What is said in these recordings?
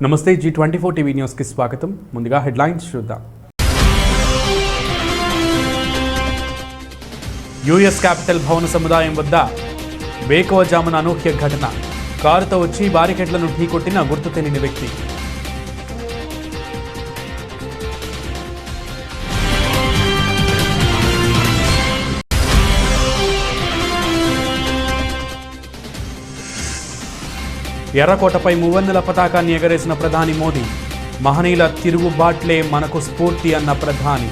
నమస్తే G24 TV news కి స్వాగతం. ముందుగా హెడ్లైన్స్ చూద్దాం. యుఎస్ క్యాపిటల్ భవన సముదాయం వద్ద వేకువజామున అనూహ్య ఘటన. కారుతో వచ్చి బారికేడ్లను ఢీకొట్టిన గుర్తు తెలియని వ్యక్తి. ఎర్రకోటపై మూవన్నెల పతాకాన్ని ఎగరేసిన ప్రధాని మోదీ. మహనీయుల తిరుగుబాట్లే మనకు స్ఫూర్తి అన్న ప్రధాని.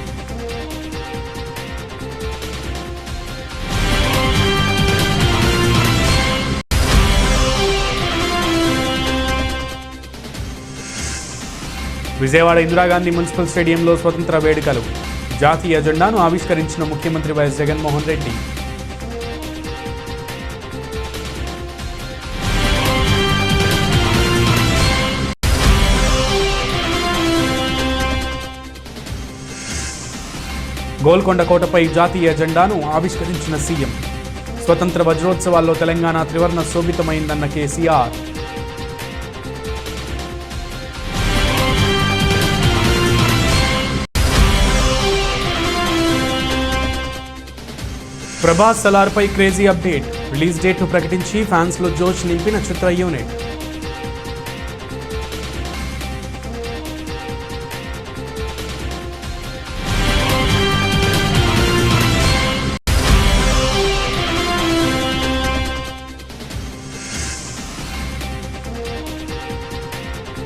విజయవాడ ఇందిరాగాంధీ మున్సిపల్ స్టేడియంలో స్వతంత్ర వేడుకలు. జాతీయ జెండాను ఆవిష్కరించిన ముఖ్యమంత్రి వైఎస్ జగన్మోహన్ రెడ్డి. గోల్కొండ కోటపై జాతీయ జెండాను ఆవిష్కరించిన సీఎం. స్వతంత్ర వజ్రోత్సవాల్లో తెలంగాణ త్రివర్ణ శోభితమైందన్న కేసీఆర్. ప్రభాస్ సలార్పై క్రేజీ అప్డేట్. రిలీజ్ డేట్ను ప్రకటించి ఫ్యాన్స్లో జోష్ నింపిన చిత్ర యూనిట్.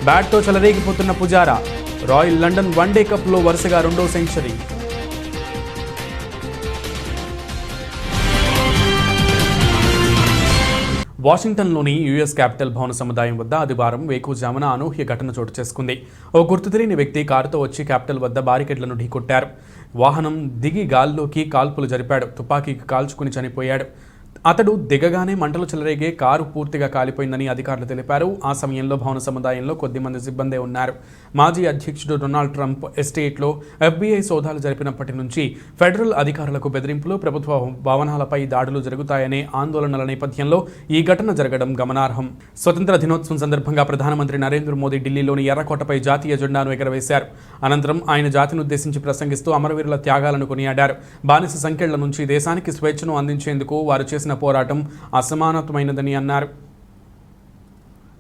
బ్యాట్తో చెలరేగిపోతున్న పుజారా. రాయల్ లండన్ వన్డే కప్లో వరుసగా 2వ సెంచరీ. వాషింగ్టన్లోని యుఎస్ క్యాపిటల్ భవన సముదాయం వద్ద ఆదివారం వేకువజామున అనూహ్య ఘటన చోటు చేసుకుంది. ఓ గుర్తు తెలియని వ్యక్తి కారుతో వచ్చి క్యాపిటల్ వద్ద బారికేడ్లను ఢీకొట్టారు. వాహనం దిగి గాల్లోకి కాల్పులు జరిపాడు. తుపాకీకి కాల్చుకుని చనిపోయాడు. అతడు దిగగానే మంటలు చెలరేగే కారు పూర్తిగా కాలిపోయిందని అధికారులు తెలిపారు. ఆ సమయంలో భవన సముదాయంలో కొద్దిమంది సిబ్బందే ఉన్నారు. మాజీ అధ్యక్షుడు డొనాల్డ్ ట్రంప్ ఎస్టేట్లో FBI సోదాలు జరిపినప్పటి నుంచి ఫెడరల్ అధికారులకు బెదిరింపులు, ప్రభుత్వ భవనాలపై దాడులు జరుగుతాయనే ఆందోళనల నేపథ్యంలో ఈ ఘటన జరగడం గమనార్హం. స్వతంత్ర దినోత్సవం సందర్భంగా ప్రధానమంత్రి నరేంద్ర మోదీ ఢిల్లీలోని ఎర్రకోటపై జాతీయ జెండాను ఎగరవేశారు. అనంతరం ఆయన జాతిని ఉద్దేశించి ప్రసంగిస్తూ అమరవీరుల త్యాగాలను కొనియాడారు. బానిస సంకెళ్ల నుంచి దేశానికి స్వేచ్ఛను అందించేందుకు వారు చేసిన పోరాటం అసమానతమైనదని అన్నారు.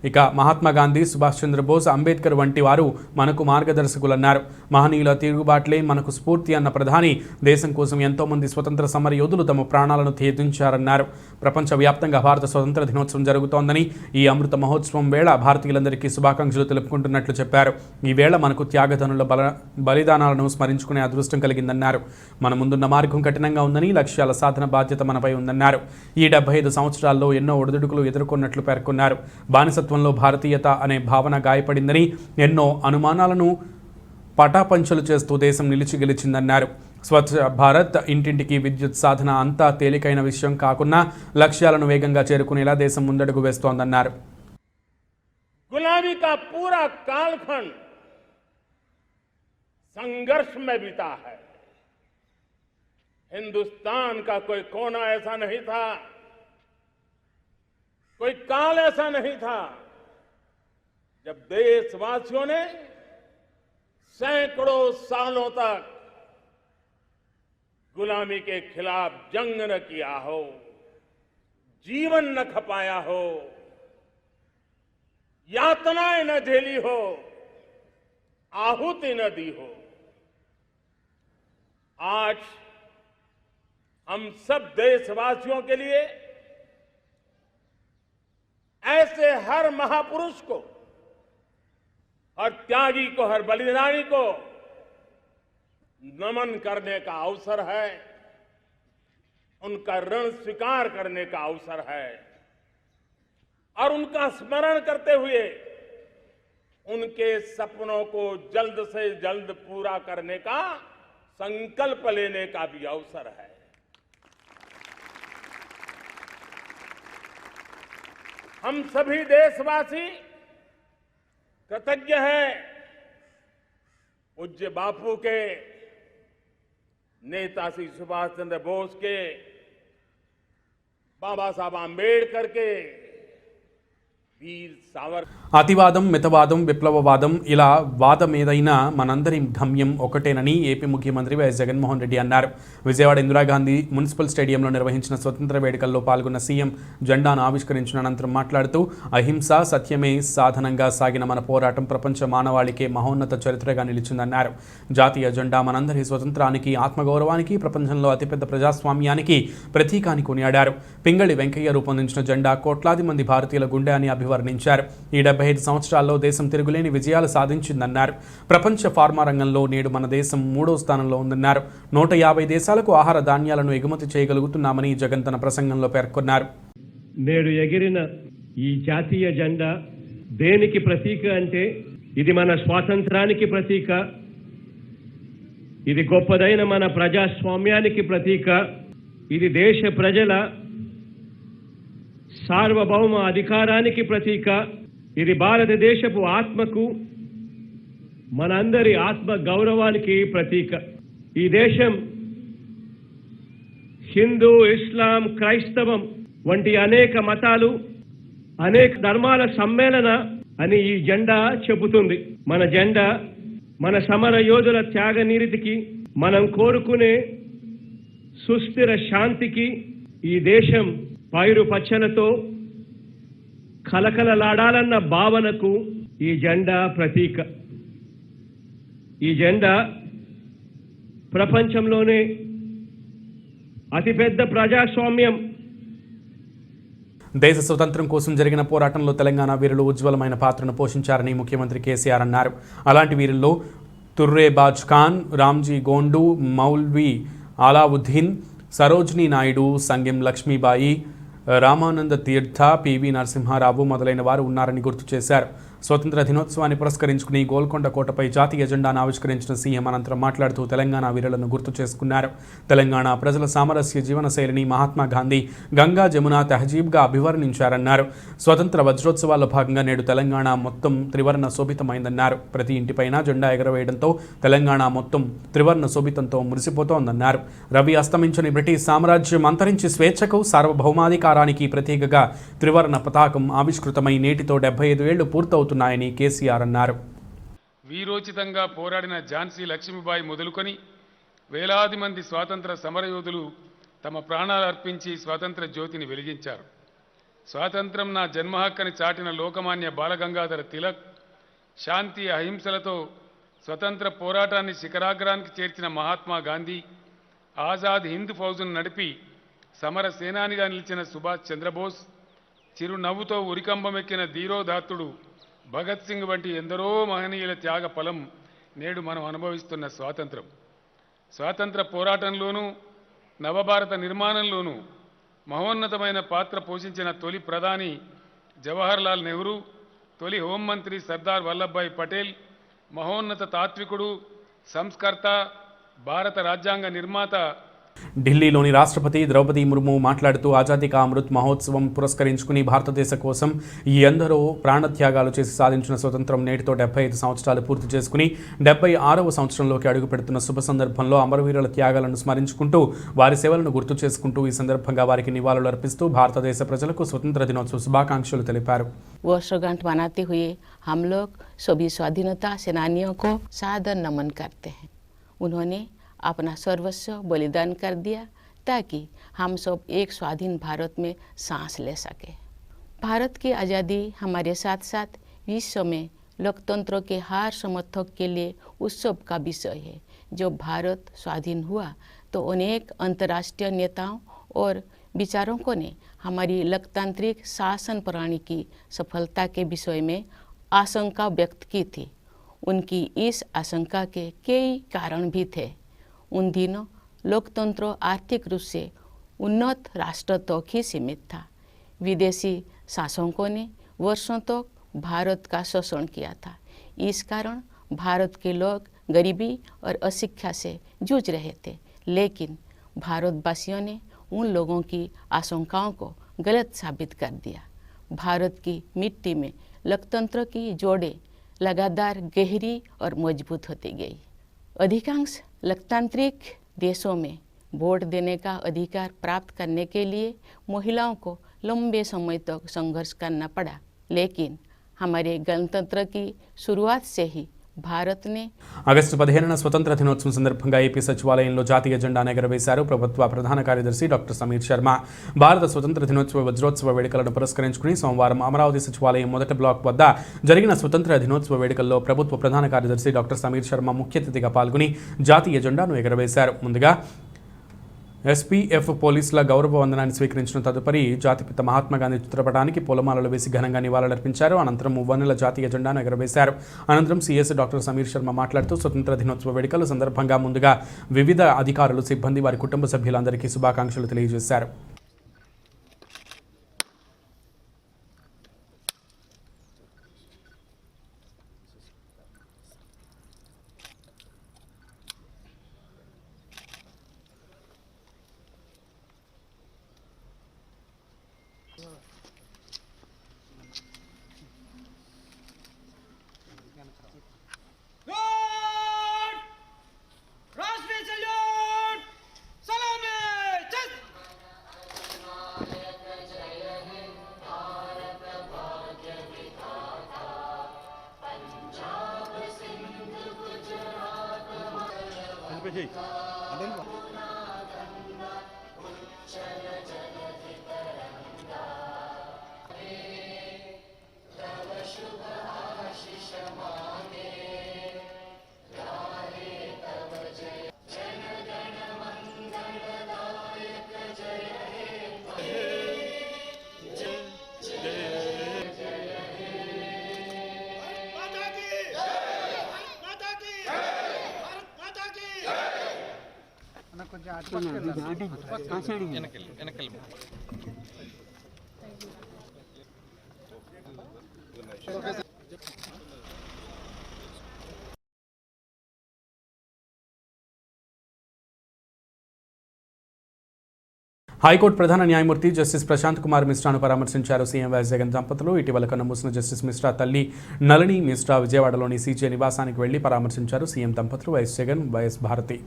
ఇక మహాత్మా గాంధీ, సుభాష్ చంద్రబోస్, అంబేద్కర్ వంటి వారు మనకు మార్గదర్శకులన్నారు. మహనీయుల తిరుగుబాట్లే మనకు స్ఫూర్తి అన్న ప్రధాని దేశం కోసం ఎంతోమంది స్వతంత్ర సమర యోధులు తమ ప్రాణాలను త్యజించారన్నారు. ప్రపంచవ్యాప్తంగా భారత స్వతంత్ర దినోత్సవం జరుగుతోందని, ఈ అమృత మహోత్సవం వేళ భారతీయులందరికీ శుభాకాంక్షలు తెలుపుకుంటున్నట్లు చెప్పారు. ఈ వేళ మనకు త్యాగధనుల బలిదానాలను స్మరించుకునే అదృష్టం కలిగిందన్నారు. మన ముందున్న మార్గం కఠినంగా ఉందని, లక్ష్యాల సాధన బాధ్యత మనపై ఉందన్నారు. ఈ 75 సంవత్సరాల్లో ఎన్నో ఒడిదుడుకులు ఎదుర్కొన్నట్లు పేర్కొన్నారు. బానిసత్వంలో భారతీయత అనే భావన గాయపడిందని, ఎన్నో అనుమానాలను పటాపంచలు చేస్తూ దేశం నిలిచి గెలిచిందన్నారు. స్వచ్ఛ భారత్, ఇంటింటికి విద్యుత్ సాధన అంతా తేలికైన విషయం కాకున్నా లక్ష్యాలను వేగంగా చేరుకునేలా దేశం ముందడుగు వేస్తోందన్నారు. गुलामी का पूरा कालखंड संघर्ष में बीता है. हिंदुस्तान का कोई कोना ऐसा नहीं था, कोई काल ऐसा नहीं था जब देशवासियों ने सैकड़ों सालों तक गुलामी के खिलाफ जंग न किया हो, जीवन न खपाया हो, यातनाएं न झेली हो, आहुति न दी हो. आज हम सब देशवासियों के लिए ऐसे हर महापुरुष को, हर त्यागी को, हर बलिदानी को नमन करने का अवसर है, उनका ऋण स्वीकार करने का अवसर है और उनका स्मरण करते हुए उनके सपनों को जल्द से जल्द पूरा करने का संकल्प लेने का भी अवसर है. हम सभी देशवासी कृतज्ञ हैं पूज्य बापू के, नेताजी सुभाष चंद्र बोस के, बाबा साहब आंबेडकर के, वीर सावरकर అతివాదం మితవాదం విప్లవవాదం ఇలా వాదం ఏదైనా మనందరి గమ్యం ఒకటేనని ఏపీ ముఖ్యమంత్రి వైఎస్ జగన్మోహన్ రెడ్డి అన్నారు. విజయవాడ ఇందిరాగాంధీ మున్సిపల్ స్టేడియంలో నిర్వహించిన స్వతంత్ర వేడుకల్లో పాల్గొన్న సీఎం జెండాను ఆవిష్కరించిన అనంతరం మాట్లాడుతూ అహింస సత్యమే సాధనంగా సాగిన మన పోరాటం ప్రపంచ మానవాళికే మహోన్నత చరిత్రగా నిలిచిందన్నారు. జాతీయ జెండా మనందరి స్వతంత్రానికి ఆత్మగౌరవానికి ప్రపంచంలో అతిపెద్ద ప్రజాస్వామ్యానికి ప్రతీకాని కొనియాడారు. పింగళి వెంకయ్య రూపొందించిన జెండా కోట్లాది మంది భారతీయుల గుండె అని అభివర్ణించారు. ఈ 75 సంవత్సరాల్లో దేశం తిరుగులేని విజయాలు సాధించిందన్నారు. ప్రపంచ ఫార్మా రంగంలో నేడు మన దేశం 3వ స్థానంలో ఉందన్నారు. 150 దేశాలకు ఆహార ధాన్యాలను ఎగుమతి చేయగలుగుతున్నామని జగన్ తన ప్రసంగంలో పేర్కొన్నారు. నేడు ఎగిరిన ఈ జాతీయ జెండా దేనికి ప్రతీక అంటే ఇది మన స్వాతంత్రానికి ప్రతీక, ఇది గొప్పదైన మన ప్రజాస్వామ్యానికి ప్రతీక, ఇది దేశ ప్రజల సార్వభౌమ అధికారానికి ప్రతీక, ఇది భారతదేశపు ఆత్మకు మనందరి ఆత్మ గౌరవానికి ప్రతీక. ఈ దేశం హిందూ, ఇస్లాం, క్రైస్తవం వంటి అనేక మతాలు, అనేక ధర్మాల సమ్మేళన అని ఈ జెండా చెబుతుంది. మన జెండా మన సమర యోధుల త్యాగనిరతికి, మనం కోరుకునే సుస్థిర శాంతికి, ఈ దేశం పైరు పచ్చలతో కలకలలాడాలన్న భావనకు ఈ జెండా ప్రతీక. ఈ జెండా ప్రపంచంలోనే అతిపెద్ద ప్రజాస్వామ్యం. దేశ స్వతంత్రం కోసం జరిగిన పోరాటంలో తెలంగాణ వీరులు ఉజ్వలమైన పాత్రను పోషించారని ముఖ్యమంత్రి కేసీఆర్ అన్నారు. అలాంటి వీరుల్లో తుర్రేబాజ్ ఖాన్, రామ్జీ గోండు, మౌల్వీ అలావుద్దీన్, సరోజినీ నాయుడు, సంగెం లక్ష్మీబాయి, రామానంద తీర్థ, పివి నరసింహారావు మొదలైన వారు ఉన్నారని గుర్తు చేశారు. స్వతంత్ర దినోత్సవాన్ని పురస్కరించుకుని గోల్కొండ కోటపై జాతీయ జెండాను ఆవిష్కరించిన సీఎం అనంతరం మాట్లాడుతూ తెలంగాణ వీరులను గుర్తు చేసుకున్నారు. తెలంగాణ ప్రజల సామరస్య జీవనశైలిని మహాత్మా గాంధీ గంగా జమున తెహజీబ్గా అభివర్ణించారన్నారు. స్వతంత్ర వజ్రోత్సవాల్లో భాగంగా నేడు తెలంగాణ మొత్తం త్రివర్ణ శోభితమైందన్నారు. ప్రతి ఇంటిపైన జెండా ఎగరవేయడంతో తెలంగాణ మొత్తం త్రివర్ణ శోభితంతో మురిసిపోతోందన్నారు. రవి అస్తమించని బ్రిటిష్ సామ్రాజ్యం అంతరించి స్వేచ్ఛకు, సార్వభౌమాధికారానికి ప్రతీకగా త్రివర్ణ పతాకం ఆవిష్కృతమై నేటితో 75 ఏళ్లు పూర్తవుతున్నాయని కేసీఆర్ అన్నారు. వీరోచితంగా పోరాడిన ఝాన్సీ లక్ష్మీబాయి మొదలుకొని వేలాది మంది స్వాతంత్ర సమరయోధులు తమ ప్రాణాలు అర్పించి స్వాతంత్ర జ్యోతిని వెలిగించారు. స్వాతంత్రం నా జన్మ హక్కని చాటిన లోకమాన్య బాలగంగాధర తిలక్, శాంతి అహింసలతో స్వతంత్ర పోరాటాన్ని శిఖరాగ్రానికి చేర్చిన మహాత్మా గాంధీ, ఆజాద్ హింద్ ఫౌజును నడిపి సమర సేనానిగా నిలిచిన సుభాష్ చంద్రబోస్, చిరునవ్వుతో ఉరికంబమెక్కిన ధీరోదాత్తుడు భగత్ సింగ్ వంటి ఎందరో మహనీయుల త్యాగ ఫలం నేడు మనం అనుభవిస్తున్న స్వాతంత్రం. స్వాతంత్ర పోరాటంలోనూ నవభారత నిర్మాణంలోనూ మహోన్నతమైన పాత్ర పోషించిన తొలి ప్రధాని జవహర్లాల్ నెహ్రూ, తొలి హోంమంత్రి సర్దార్ వల్లభాయ్ పటేల్, మహోన్నత తాత్వికుడు, సంస్కర్త, భారత రాజ్యాంగ నిర్మాత ఢిల్లీలోని రాష్ట్రపతి ద్రౌపది ముర్ము మాట్లాడుతూ ఆజాదీ కా అమృత్ మహోత్సవం పురస్కరించుకుని భారతదేశ కోసం ఎందరో ప్రాణత్యాగాలు చేసి సాధించిన స్వతంత్రం నేటితో 75 సంవత్సరాలు పూర్తి చేసుకుని 76వ సంవత్సరంలోకి అడుగుపెడుతున్న శుభ సందర్భంలో అమరవీరుల త్యాగాలను స్మరించుకుంటూ వారి సేవలను గుర్తు చేసుకుంటూ ఈ సందర్భంగా వారికి నివాళులు అర్పిస్తూ భారతదేశ ప్రజలకు స్వతంత్ర దినోత్సవ శుభాకాంక్షలు తెలిపారు. वर्षगांठ मनाते हुए हम लोग सभी स्वाधीनता सेनानियों को सादर नमन करते हैं. उन्होंने अपना सर्वस्व बलिदान कर दिया ताकि हम सब एक स्वाधीन भारत में सांस ले सके. भारत की आज़ादी हमारे साथ साथ विश्व में लोकतंत्र के हर समर्थक के लिए उत्सव का विषय है. जब भारत स्वाधीन हुआ तो अनेक अंतर्राष्ट्रीय नेताओं और विचारकों ने हमारी लोकतांत्रिक शासन प्रणाली की सफलता के विषय में आशंका व्यक्त की थी. उनकी इस आशंका के कई कारण भी थे. उन दिनों लोकतंत्र आर्थिक रूप से उन्नत राष्ट्र तक ही सीमित था. विदेशी शासकों ने वर्षों तक भारत का शोषण किया था. इस कारण भारत के लोग गरीबी और अशिक्षा से जूझ रहे थे. लेकिन भारतवासियों ने उन लोगों की आशंकाओं को गलत साबित कर दिया. भारत की मिट्टी में लोकतंत्र की जोड़ें लगातार गहरी और मजबूत होती गई. अधिकांश लोकतांत्रिक देशों में वोट देने का अधिकार प्राप्त करने के लिए महिलाओं को लंबे समय तक संघर्ष करना पड़ा. लेकिन हमारे गणतंत्र की शुरुआत से ही भारत ने ఆగస్టు 15న స్వతంత్ర దినోత్సవం సందర్భంగా ఏపీ సచివాలయంలో జాతీయ జెండాను ఎగరవేశారు ప్రభుత్వ ప్రధాన కార్యదర్శి డాక్టర్ సమీర్ శర్మ. భారత స్వతంత్ర దినోత్సవ వజ్రోత్సవ వేడుకలను పురస్కరించుకుని సోమవారం అమరావతి సచివాలయం మొదటి బ్లాక్ వద్ద జరిగిన స్వతంత్ర దినోత్సవ వేడుకల్లో ప్రభుత్వ ప్రధాన కార్యదర్శి డాక్టర్ సమీర్ శర్మ ముఖ్య అతిథిగా పాల్గొని జాతీయ జెండాను ఎగరవేశారు. ముందుగా ఎస్పీఎఫ్ పోలీసుల గౌరవ వందనాన్ని స్వీకరించిన తదుపరి జాతిపిత మహాత్మాగాంధీ చిత్రపటానికి పూలమాలలు వేసి ఘనంగా నివాళులర్పించారు. అనంతరం మువ్వన్నెల జాతీయ జెండాను ఎగరవేశారు. అనంతరం సీఎస్ డాక్టర్ సమీర్ శర్మ మాట్లాడుతూ స్వతంత్ర దినోత్సవ వేడుకల సందర్భంగా ముందుగా వివిధ అధికారులు, సిబ్బంది, వారి కుటుంబ సభ్యులందరికీ శుభాకాంక్షలు తెలియజేశారు. राष्ट्रीय सैल्यूट सलामी चल माता की माता की भारत माता की హైకోర్టు ప్రధాన న్యాయమూర్తి జస్టిస్ ప్రశాంత్ కుమార్ మిశ్రాను పరామర్శించారు సీఎం వైఎస్ జగన్ దంపతులు. ఇటీవల కన్నుమూసిన జస్టిస్ మిశ్రా తల్లి నళిని మిశ్రా విజయవాడలోని సీజే నివాసానికి వెళ్లి పరామర్శించారు సీఎం దంపతులు వైఎస్ జగన్, వైఎస్ భారతి.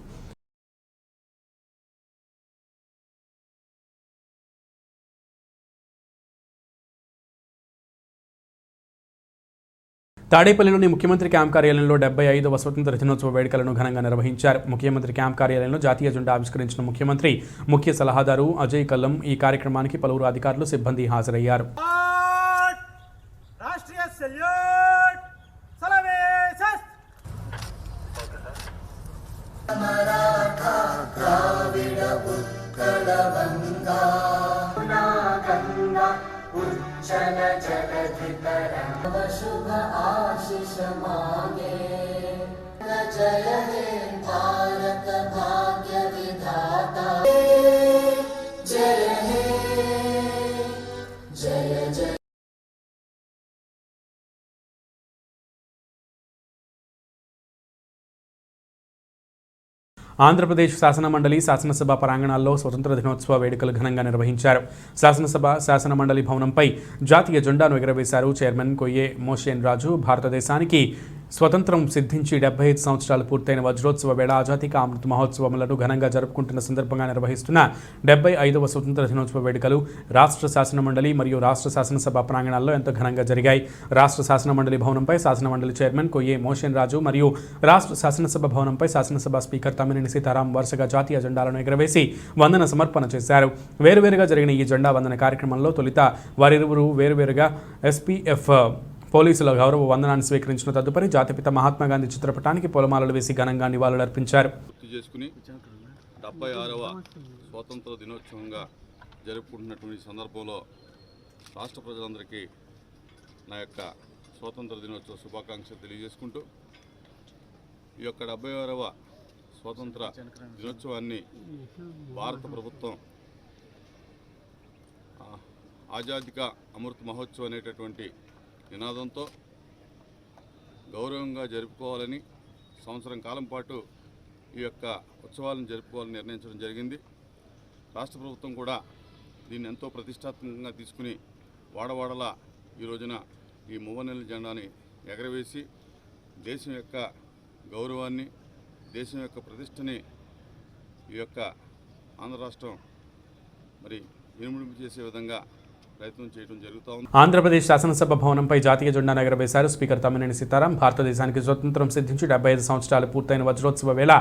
తాడేపల్లిలోని ముఖ్యమంత్రి క్యాంప్ కార్యాలయంలో 75వ స్వతంత్ర దినోత్సవ వేడుకలను ఘనంగా నిర్వహించారు. ముఖ్యమంత్రి క్యాంప్ కార్యాలయంలో జాతీయ జెండా ఆవిష్కరించిన ముఖ్యమంత్రి ముఖ్య సలహాదారు అజయ్ కల్లం ఈ కార్యక్రమానికి పలువురు అధికారులు, సిబ్బంది హాజరయ్యారు. राष्ट्रीय सैल्यूट सलामी चल शुभ आशीष मांगे जय हे भारत भाग्य विधाता जय हे जय जय. ఆంధ్రప్రదేశ్ శాసనమండలి, శాసనసభ ప్రాంగణాల్లో స్వతంత్ర దినోత్సవ వేడుకలు ఘనంగా నిర్వహించారు. శాసనసభ, శాసనమండలి భవనంపై జాతీయ జెండాను ఎగరవేశారు. చైర్మన్ కొయ్యే మోషేన్ రాజు భారతదేశానికి స్వతంత్రం సిద్ధించి 75 సంవత్సరాలు పూర్తయిన వజ్రోత్సవ వేళ ఆజాదీకా అమృత మహోత్సవములను ఘనంగా జరుపుకుంటున్న సందర్భంగా నిర్వహిస్తున్న 75వ స్వతంత్ర దినోత్సవ వేడుకలు రాష్ట్ర శాసనమండలి మరియు రాష్ట్ర శాసనసభ ప్రాంగణాల్లో ఎంతో ఘనంగా జరిగాయి. రాష్ట్ర శాసనమండలి భవనంపై శాసనమండలి చైర్మన్ కొయ్యే మోషేన్ రాజు మరియు రాష్ట్ర శాసనసభ భవనంపై శాసనసభ స్పీకర్ తమ్మినేని సీతారాం వరుసగా జాతీయ జెండాలను ఎగరవేసి వందన సమర్పణ చేశారు. వేరువేరుగా జరిగిన ఈ జెండా వందన కార్యక్రమంలో తొలుత వారిరువురు వేరువేరుగా ఎస్పీఎఫ్ పోలీసుల గౌరవ వందనాన్ని స్వీకరించిన తదుపరి జాతిపిత మహాత్మాగాంధీ చిత్రపటానికి పూలమాలలు వేసి ఘనంగా నివాళులర్పించారు. గుర్తు చేసుకుని 76వ స్వాతంత్ర దినోత్సవంగా జరుపుకుంటున్నటువంటి సందర్భంలో రాష్ట్ర ప్రజలందరికీ నా యొక్క స్వాతంత్ర దినోత్సవ శుభాకాంక్షలు తెలియజేసుకుంటూ ఈ యొక్క 76వ స్వాతంత్ర దినోత్సవాన్ని భారత ప్రభుత్వం ఆజాదీకా అమృత్ మహోత్సవ్ అనేటటువంటి నినాదంతో గౌరవంగా జరుపుకోవాలని సంవత్సరం కాలం పాటు ఈ యొక్క ఉత్సవాలను జరుపుకోవాలని నిర్ణయించడం జరిగింది. రాష్ట్ర ప్రభుత్వం కూడా దీన్ని ఎంతో ప్రతిష్టాత్మకంగా తీసుకుని వాడవాడలా ఈ రోజున ఈ మువ్వనెల జెండాని ఎగరవేసి దేశం యొక్క గౌరవాన్ని, దేశం యొక్క ప్రతిష్టని ఈ యొక్క ఆంధ్ర రాష్ట్రం మరి ఇనుముడింపు చేసే విధంగా ప్రయత్నం చేయడం జరుగుతూ ఉంది. ఆంధ్రప్రదేశ్ శాసనసభ భవనంపై జాతీయ జెండా ఎగరవేశారు స్పీకర్ తమ్మినేని సీతారాం. భారతదేశానికి స్వతంత్రం సిద్ధించి 75 సంవత్సరాలు పూర్తయిన వజ్రోత్సవ వేళ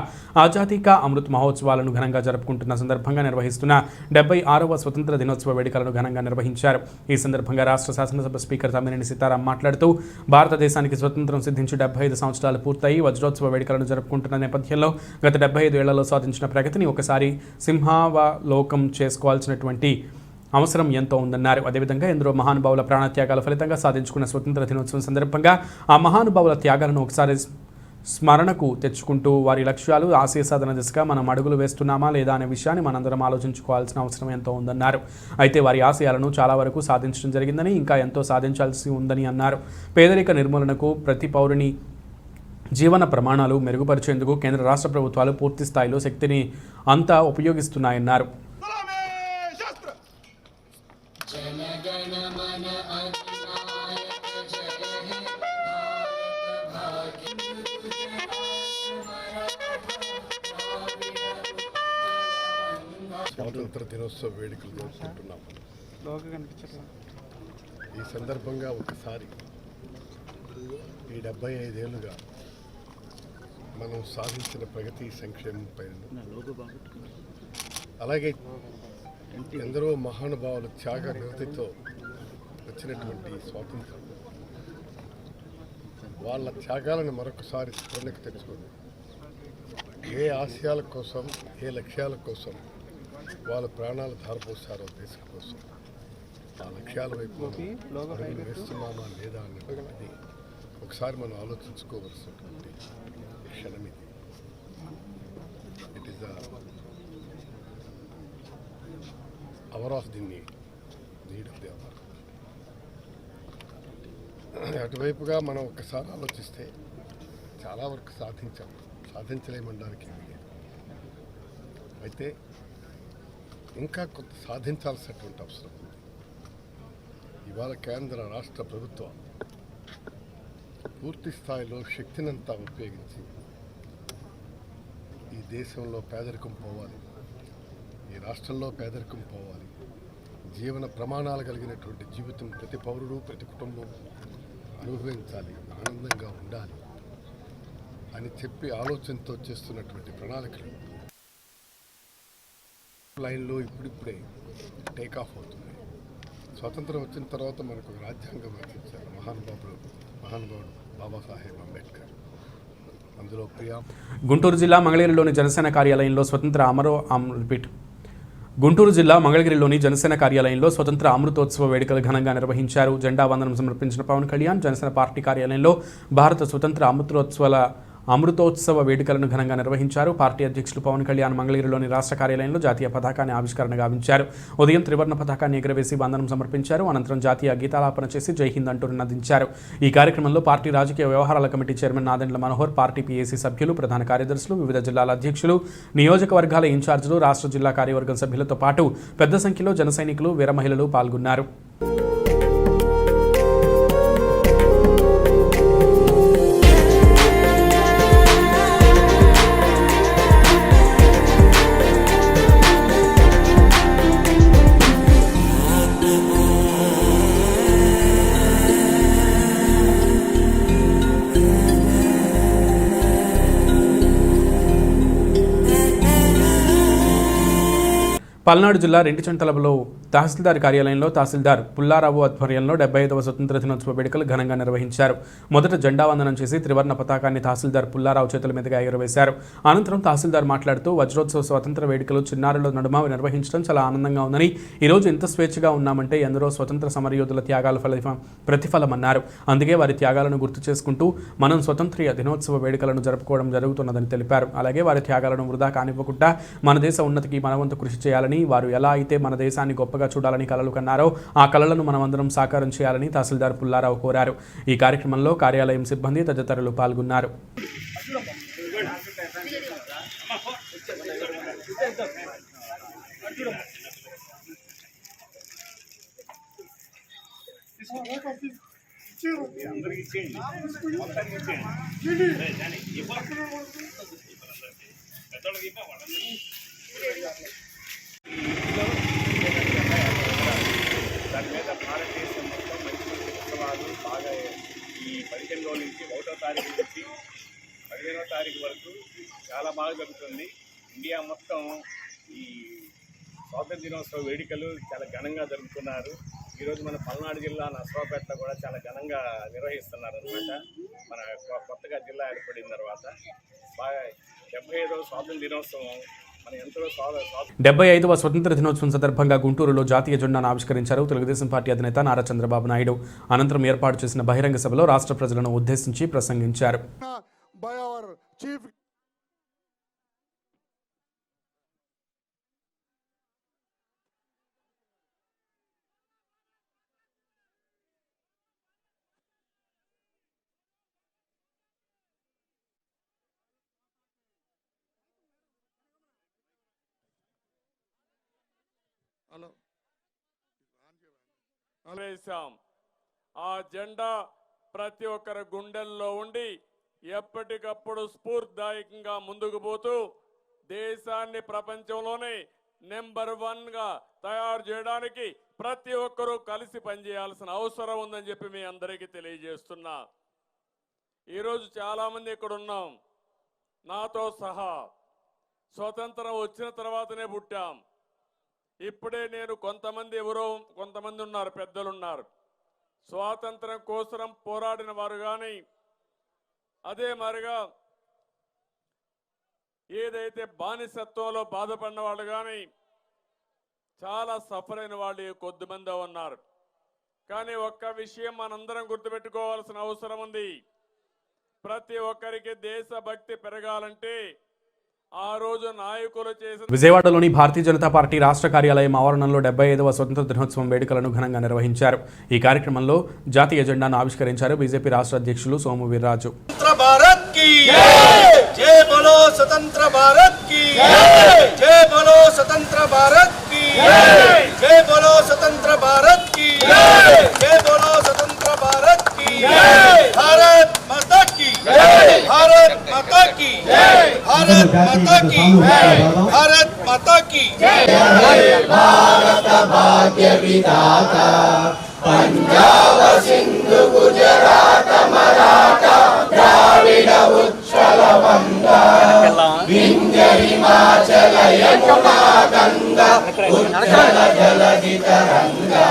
ఆజాదీ కా అమృత్ మహోత్సవాలను ఘనంగా జరుపుకుంటున్న సందర్భంగా నిర్వహిస్తున్న 76వ స్వతంత్ర దినోత్సవ వేడుకలను ఘనంగా నిర్వహించారు. ఈ సందర్భంగా రాష్ట్ర శాసనసభ స్పీకర్ తమ్మినేని సీతారాం మాట్లాడుతూ భారతదేశానికి స్వతంత్రం సిద్ధించి 75 సంవత్సరాలు పూర్తయి వజ్రోత్సవ వేడుకలను జరుపుకుంటున్న నేపథ్యంలో గత 75 ఏళ్లలో సాధించిన ప్రగతిని ఒకసారి సింహావలోకం చేసుకోవాల్సినటువంటి అవసరం ఎంతో ఉందన్నారు. అదేవిధంగా ఎందరో మహానుభావుల ప్రాణత్యాగాల ఫలితంగా సాధించుకున్న స్వతంత్ర దినోత్సవం సందర్భంగా ఆ మహానుభావుల త్యాగాలను ఒకసారి స్మరణకు తెచ్చుకుంటూ వారి లక్ష్యాలు ఆశయ సాధన దిశగా మనం అడుగులు వేస్తున్నామా లేదా అనే విషయాన్ని మనందరం ఆలోచించుకోవాల్సిన అవసరం ఎంతో ఉందన్నారు. అయితే వారి ఆశయాలను చాలా వరకు సాధించడం జరిగిందని ఇంకా ఎంతో సాధించాల్సి ఉందని అన్నారు. పేదరిక నిర్మూలనకు ప్రతి పౌరుని జీవన ప్రమాణాలు మెరుగుపరిచేందుకు కేంద్ర రాష్ట్ర ప్రభుత్వాలు పూర్తి స్థాయిలో శక్తిని అంతా ఉపయోగిస్తున్నాయన్నారు. స్వాతంత్ర దినోత్సవ వేడుకలు జరుపుకుంటున్నాం. ఈ సందర్భంగా ఒకసారి ఈ 75 ఏళ్ళుగా మనం సాధించిన ప్రగతి సంక్షేమం పైన, అలాగే ఎందరో మహానుభావుల త్యాగ నిరతితో వచ్చినటువంటి స్వాతంత్రం, వాళ్ళ త్యాగాలను మరొకసారి స్మరణకు తెచ్చుకొని ఏ ఆశయాల కోసం, ఏ లక్ష్యాల కోసం వాళ్ళ ప్రాణాలు ధారపోసారో దేశం కోసం, ఆ లక్ష్యాల వైపు అడుగులు వేస్తున్నామా లేదా అన్నది ఒకసారి మనం ఆలోచించుకోవలసినటువంటి క్షణం ఇది. It is the hour of the need of the hour. అటువైపుగా మనం ఒక్కసారి ఆలోచిస్తే చాలా వరకు సాధించలేమనడానికి ఏమీ లేదు. అయితే ఇంకా కొంత సాధించాల్సినటువంటి అవసరం ఉంది. ఇవాళ కేంద్ర రాష్ట్ర ప్రభుత్వం పూర్తి స్థాయిలో శక్తినంతా ఉపయోగించి ఈ దేశంలో పేదరికం పోవాలి, ఈ రాష్ట్రంలో పేదరికం పోవాలి, జీవన ప్రమాణాలు కలిగినటువంటి జీవితం ప్రతి పౌరుడు, ప్రతి కుటుంబం అనుభవించాలి, ఆనందంగా ఉండాలి అని చెప్పి ఆలోచనతో చేస్తున్నటువంటి ప్రణాళికలు లైన్లో ఇప్పుడిప్పుడే టేక్ ఆఫ్ అవుతుంది. స్వాతంత్రం వచ్చిన తర్వాత మనకు రాజ్యాంగం రచించారు మహానుభావుడు బాబాసాహెబ్ అంబేద్కర్. అందులో గుంటూరు జిల్లా మంగళగిరిలోని జనసేన కార్యాలయంలో గుంటూరు జిల్లా మంగళగిరిలోని జనసేన కార్యాలయంలో స్వతంత్ర అమృతోత్సవ వేడుకలు ఘనంగా నిర్వహించారు. జెండా వందనం సమర్పించిన పవన్ కళ్యాణ్ జనసేన పార్టీ కార్యాలయంలో భారత స్వతంత్ర అమృతోత్సవ వేడుకలను ఘనంగా నిర్వహించారు. పార్టీ అధ్యక్షులు పవన్ కళ్యాణ్ మంగళగిరిలోని రాష్ట్ర కార్యాలయంలో జాతీయ పతాకాన్ని ఆవిష్కరణ గావించారు. ఉదయం త్రివర్ణ పతాకాన్ని ఎగురవేసి వందనం సమర్పించారు. అనంతరం జాతీయ గీతాలాపన చేసి జై హింద్ అంటూ నినదించారు. ఈ కార్యక్రమంలో పార్టీ రాజకీయ వ్యవహారాల committee chairman Nadendla Manohar, party PAC సభ్యులు, ప్రధాన కార్యదర్శులు, వివిధ జిల్లాల అధ్యక్షులు, నియోజకవర్గాల ఇన్ఛార్జీలు, రాష్ట్ర జిల్లా కార్యవర్గం సభ్యులతో పాటు పెద్ద సంఖ్యలో జన సైనికులు, వీర మహిళలు పాల్గొన్నారు. పల్నాడు జిల్లా రెంటిచంతలలో తహసీల్దార్ కార్యాలయంలో తహసీల్దార్ పుల్లారావు ఆధ్వర్యంలో 75వ స్వతంత్ర దినోత్సవ వేడుకలు ఘనంగా నిర్వహించారు. మొదట జెండా వందనం చేసి త్రివర్ణ పతాకాన్ని తహసీల్దార్ పుల్లారావు చేతుల మీదుగా ఎగురవేశారు. అనంతరం తహసీల్దార్ మాట్లాడుతూ వజ్రోత్సవ స్వాతంత్ర వేడుకలు చిన్నారుల నడుమ నిర్వహించడం చాలా ఆనందంగా ఉందని, ఈరోజు ఎంత స్వేచ్ఛగా ఉన్నామంటే ఎందరో స్వతంత్ర సమరయోధుల త్యాగాల ప్రతిఫలమన్నారు. అందుకే వారి త్యాగాలను గుర్తు చేసుకుంటూ మనం స్వతంత్ర దినోత్సవ వేడుకలను జరుపుకోవడం జరుగుతున్నదని తెలిపారు. అలాగే వారి త్యాగాలను వృధా కానివ్వకుండా మన దేశ ఉన్నతికి మనవంతు కృషి చేయాలని, వారు ఎలా అయితే మన దేశాన్ని గొప్పగా చూడాలని కలలు కన్నారో ఆ కలలను మనమందరం సాకారం చేయాలని తహసీల్దార్ పుల్లారావు కోరారు. ఈ కార్యక్రమంలో కార్యాలయం సిబ్బంది తదితరులు పాల్గొన్నారు. బాగా జరుగుతుంది. ఇండియా మొత్తం ఈ స్వాతంత్ర దినోత్సవ వేడుకలు చాలా ఘనంగా జరుపుతున్నారు. ఈరోజు మన పల్నాడు జిల్లా నర్సరావుపేటలో కూడా చాలా ఘనంగా నిర్వహిస్తున్నారు అనమాట. మన కొత్తగా జిల్లా ఏర్పడిన తర్వాత బాగా 75వ స్వాతంత్ర దినోత్సవం మన ఎంతో 75వ స్వతంత్ర దినోత్సవం సందర్భంగా గుంటూరులో జాతీయ జెండాను ఆవిష్కరించారు తెలుగుదేశం పార్టీ అధినేత నారా చంద్రబాబు నాయుడు. అనంతరం ఏర్పాటు చేసిన బహిరంగ సభలో రాష్ట్ర ప్రజలను ఉద్దేశించి ప్రసంగించారు. ఆ జెండా ప్రతి ఒక్కరి గుండెల్లో ఉండి ఎప్పటికప్పుడు స్ఫూర్తిదాయకంగా ముందుకు పోతూ దేశాన్ని ప్రపంచంలోనే నెంబర్ 1గా తయారు చేయడానికి ప్రతి ఒక్కరూ కలిసి పనిచేయాల్సిన అవసరం ఉందని చెప్పి మీ అందరికీ తెలియజేస్తున్నా. ఈరోజు చాలామంది ఇక్కడ ఉన్నాం, నాతో సహా స్వతంత్రం వచ్చిన తర్వాతనే పుట్టాం. ఇప్పుడే నేను కొంతమంది ఉన్నారు, పెద్దలున్నారు, స్వాతంత్రం కోసం పోరాడిన వారు కానీ అదే మరిగా ఏదైతే బానిసత్వంలో బాధపడిన వాళ్ళు కానీ చాలా సఫర్ అయిన వాళ్ళు కొద్దిమంది ఉన్నారు. కానీ ఒక్క విషయం మనందరం గుర్తుపెట్టుకోవాల్సిన అవసరం ఉంది. ప్రతి ఒక్కరికి దేశభక్తి పెరగాలంటే ఆ రోజు నాయకులు చేసిన విజయవాడలోని భారతీయ జనతా పార్టీ రాష్ట్ర కార్యాలయం ఆవరణంలో 75వ స్వతంత్ర దినోత్సవం వేడుకలను ఘనంగా నిర్వహించారు. ఈ కార్యక్రమంలో జాతీయ జెండాను ఆవిష్కరించారు బీజేపీ రాష్ట్ర అధ్యక్షులు సోము వీర్రాజు. भारत माता की भारत भाग्य विधाता पंजाब सिंधु गुजरात मराठा द्राविड उत्कल बंगा विंध्य हिमाचल यमुना गंगा उत्कल जलधि तरंगा.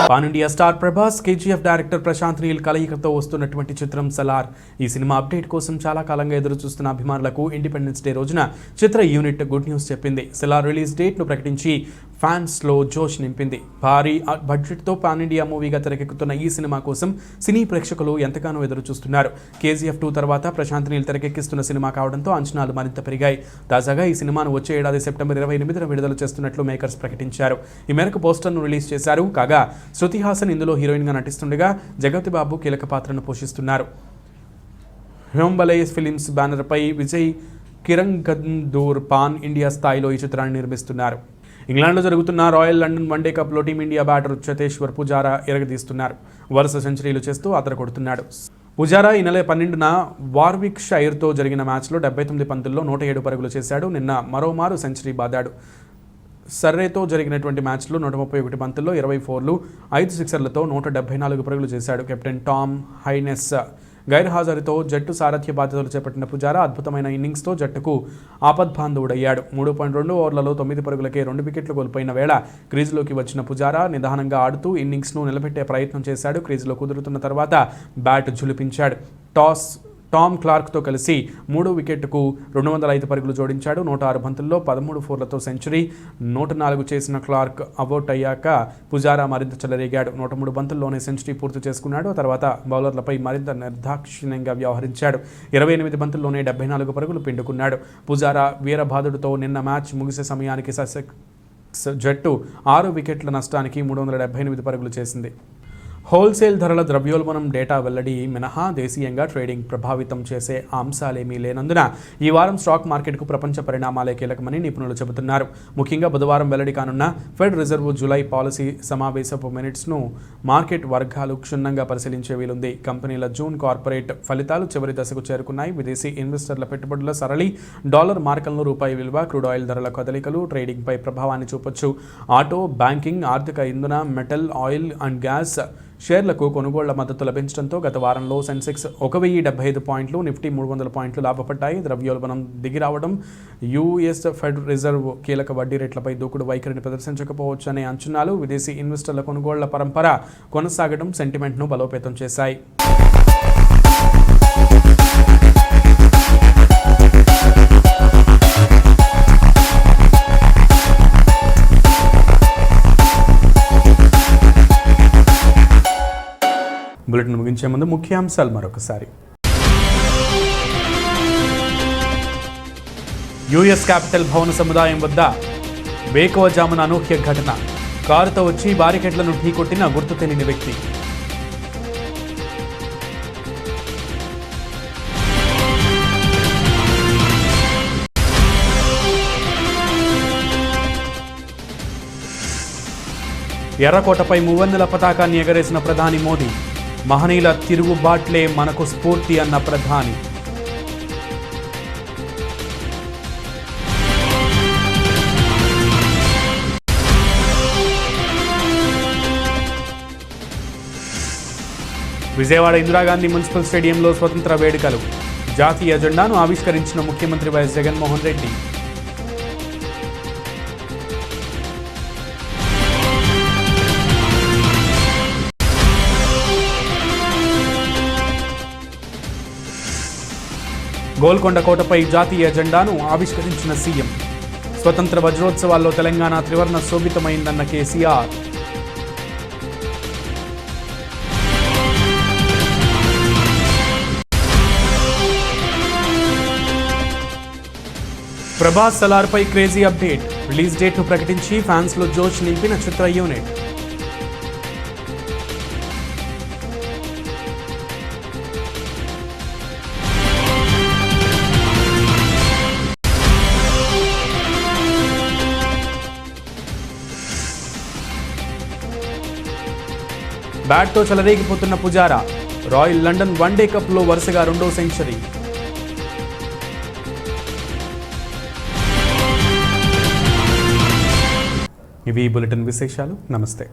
Pan India star Prabhas, KGF director Prashanth Neel కలయికతో వస్తున్నటువంటి చిత్రం సలార్. ఈ సినిమా అప్డేట్ కోసం చాలా కాలంగా ఎదురు చూస్తున్న అభిమానులకు ఇండిపెండెన్స్ డే రోజున చిత్ర యూనిట్ గుడ్ న్యూస్ చెప్పింది. సలార్ రిలీజ్ డేట్ను ప్రకటించి ఫ్యాన్స్లో జోష్ నింపింది. భారీ బడ్జెట్తో పాన్ ఇండియా మూవీగా తెరకెక్కుతున్న ఈ సినిమా కోసం సినీ ప్రేక్షకులు ఎంతగానో ఎదురు చూస్తున్నారు. కేజీఎఫ్ 2 తర్వాత ప్రశాంత్ నీల్ తెరకెక్కిస్తున్న సినిమా కావడంతో అంచనాలు మరింత పెరిగాయి. తాజాగా ఈ సినిమాను వచ్చే ఏడాది సెప్టెంబర్ 28న విడుదల చేస్తున్నట్లు మేకర్స్ ప్రకటించారు. ఈ మేరకు పోస్టర్ను రిలీజ్ చేశారు. కాగా శృతి హాసన్ ఇందులో హీరోయిన్గా నటిస్తుండగా జగపతి బాబు కీలక పాత్రను పోషిస్తున్నారు. హ్యోంబలే ఫిలిమ్స్ బ్యానర్పై విజయ్ కిరంగదూర్ పాన్ ఇండియా స్థాయిలో ఈ చిత్రాన్ని నిర్మిస్తున్నారు. ఇంగ్లాండ్లో జరుగుతున్న రాయల్ లండన్ వన్డే కప్లో టీమిండియా బ్యాటర్ చేతేశ్వర్ పుజారా ఎరగదీస్తున్నారు. వరుస సెంచరీలు చేస్తూ అదర కొడుతున్నాడు. పుజారా ఈ నెల 12న వార్విక్ షైర్తో జరిగిన మ్యాచ్లో 79 పంతుల్లో 107 పరుగులు చేశాడు. నిన్న మరోమారు సెంచరీ బాదాడు. సర్రేతో జరిగినటువంటి మ్యాచ్లో 131 బంతుల్లో 24లు 5 సిక్సర్లతో 174 పరుగులు చేశాడు. కెప్టెన్ టామ్ హైనెస్ గైర్హాజరుతో జట్టు సారథ్య బాధ్యతలు చేపట్టిన పుజారా అద్భుతమైన ఇన్నింగ్స్తో జట్టుకు ఆపద్బాంధవుడయ్యాడు. 3.2 ఓవర్లలో 9 పరుగులకే 2 వికెట్లు కోల్పోయిన వేళ క్రీజులోకి వచ్చిన పుజారా నిదానంగా ఆడుతూ ఇన్నింగ్స్ను నిలబెట్టే ప్రయత్నం చేశాడు. క్రీజులో కుదురుతున్న తర్వాత బ్యాట్ ఝులిపించాడు. టామ్ క్లార్క్తో కలిసి 3 వికెట్కు 205 పరుగులు జోడించాడు. 106 బంతుల్లో 13 ఫోర్లతో సెంచరీ. 104 చేసిన క్లార్క్ అవుట్ అయ్యాక పుజారా మరింత చెలరేగాడు. 103 బంతుల్లోనే సెంచరీ పూర్తి చేసుకున్నాడు. తర్వాత బౌలర్లపై మరింత నిర్దాక్షిణ్యంగా వ్యవహరించాడు. 28 బంతుల్లోనే 74 పరుగులు పిండుకున్నాడు. పుజారా వీరబాదుడితో నిన్న మ్యాచ్ ముగిసే సమయానికి ససెక్స్ జట్టు 6 వికెట్ల నష్టానికి 378 పరుగులు చేసింది. హోల్సేల్ ధరల ద్రవ్యోల్బణం డేటా వెల్లడి మినహా దేశీయంగా ట్రేడింగ్ ప్రభావితం చేసే అంశాలేమీ లేనందున ఈ వారం స్టాక్ మార్కెట్కు ప్రపంచ పరిణామాలే కీలకమని నిపుణులు చెబుతున్నారు. ముఖ్యంగా బుధవారం వెల్లడి కానున్న ఫెడ్ రిజర్వ్ జూలై పాలసీ సమావేశపు మినిట్స్ను మార్కెట్ వర్గాలు క్షుణ్ణంగా పరిశీలించే వీలుంది. కంపెనీల జూన్ కార్పొరేట్ ఫలితాలు చివరి దశకు చేరుకున్నాయి. విదేశీ ఇన్వెస్టర్ల పెట్టుబడుల సరళి, డాలర్ మార్కలను, రూపాయి విలువ, క్రూడ్ ఆయిల్ ధరల కదలికలు ట్రేడింగ్పై ప్రభావాన్ని చూపొచ్చు. ఆటో, బ్యాంకింగ్, ఆర్థిక, ఇంధన, మెటల్, ఆయిల్ అండ్ గ్యాస్, షేర్లకు కొనుగోళ్ల మద్దతు లభించడంతో గత వారంలో సెన్సెక్స్ 1075 పాయింట్లు, నిఫ్టీ 300 పాయింట్లు లాభపడ్డాయి. ద్రవ్యోల్బణం దిగిరావడం, యూఎస్ ఫెడ్ రిజర్వ్ కీలక వడ్డీ రేట్లపై దూకుడు వైఖరిని ప్రదర్శించకపోవచ్చనే అంచనాలు, విదేశీ ఇన్వెస్టర్ల కొనుగోళ్ల పరంపర కొనసాగడం సెంటిమెంట్ను బలోపేతం చేశాయి. బులెటిన్ ముగించే ముందు ముఖ్యాంశాలు మరొకసారి. యుఎస్ క్యాపిటల్ భవన సముదాయం వద్ద వేకువజామున అనూహ్య ఘటన. కారుతో వచ్చి బారికేడ్లను ఢీకొట్టిన గుర్తు తెలియని వ్యక్తి. ఎర్రకోటపై మువ్వన్నెల పతాకాన్ని ఎగరేసిన ప్రధాని మోదీ. మహనీయుల తిరుగుబాట్లే మనకు స్ఫూర్తి అన్న ప్రధాని. విజయవాడ ఇందిరాగాంధీ మున్సిపల్ స్టేడియంలో స్వతంత్ర వేడుకలు. జాతీయ జెండాను ఆవిష్కరించిన ముఖ్యమంత్రి వైఎస్ జగన్మోహన్ రెడ్డి. గోల్కొండ కోటపై జాతీయ జెండాను ఆవిష్కరించిన సీఎం. స్వతంత్ర వజ్రోత్సవాల్లో తెలంగాణ త్రివర్ణ శోభితమైందన్న కేసీఆర్. ప్రభాస్ సలార్పై క్రేజీ అప్డేట్. రిలీజ్ డేట్ను ప్రకటించి ఫ్యాన్స్లో జోష్ నింపిన చిత్ర యూనిట్. బ్యాట్తో చెలరేగిపోతున్న పుజారా. రాయల్ లండన్ వన్డే కప్లో వరుసగా 2వ సెంచరీ. ఇవి బులెటిన్ విశేషాలు. నమస్తే.